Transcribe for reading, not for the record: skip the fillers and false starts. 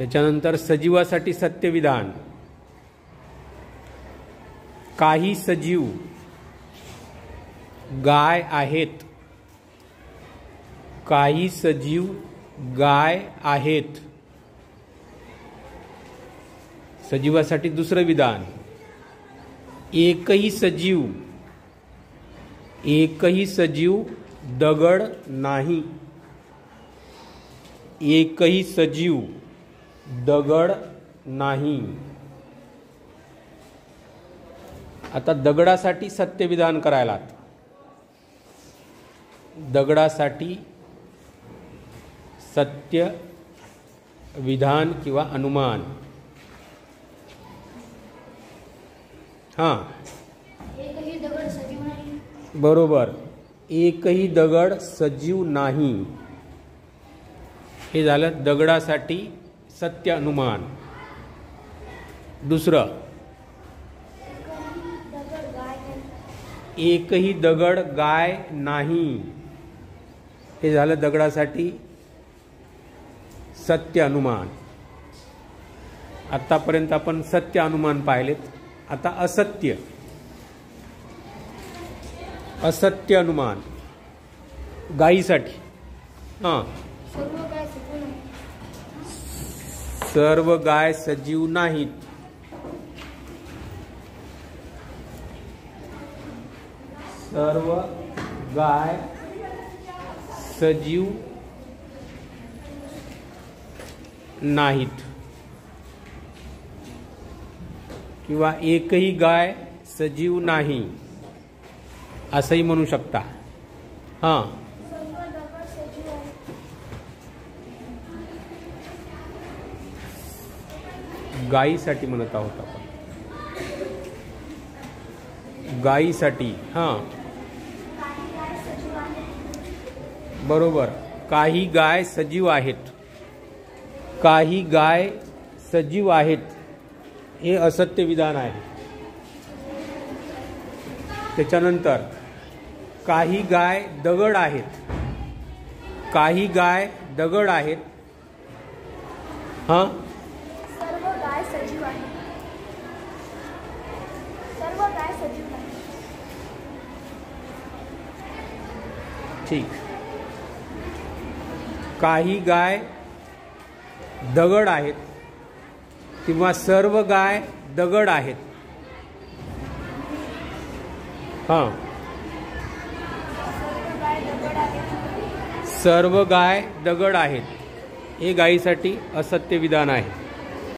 त्याच्यानंतर सजीवासाठी सत्यविधान, काही सजीव गाय आहेत, काही सजीव गाय आहेत. सजीवासाठी दुसरं विधान, एकही सजीव दगड नाही, एकही सजीव दगड नाही. आता दगडासाठी सत्यविधान करायला, दगडासाठी सत्य विधान किंवा अनुमान. हां, एकही दगड सजीव नाही. बरोबर, एकही दगड सजीव नाही. हे झालं दगडासाठी सत्य अनुमान. दुसरं, एकही दगड गाय नाही. हे झालं दगडासाठी सत्य अनुमान. आतापर्यंत आपण सत्य अनुमान पाहिलेत. आता असत्य अनुमान गायीसाठी. हां, सर्व गाय सजीव नाहीत. सर्व गाय सजीव नाहीत किंवा एकही गाय सजीव नाही असंही म्हणू शकता. हां, गायीसाठी म्हणत आहोत आपण. गायीसाठी. हां, बरोबर, काही गाय सजीव आहेत, काही गाय सजीव आहेत. हे असत्य विधान आहे. त्याच्यानंतर काही गाय दगड आहेत, काही गाय दगड आहेत. हां, सर्व गाय सजीव आहेत, सर्व गाय सजीव नाही. ठीक. काही गाय दगड आहेत किंवा सर्व गाय दगड आहेत. हां, सर्व गाय दगड आहेत. हे गायीसाठी असत्य विधान आहे.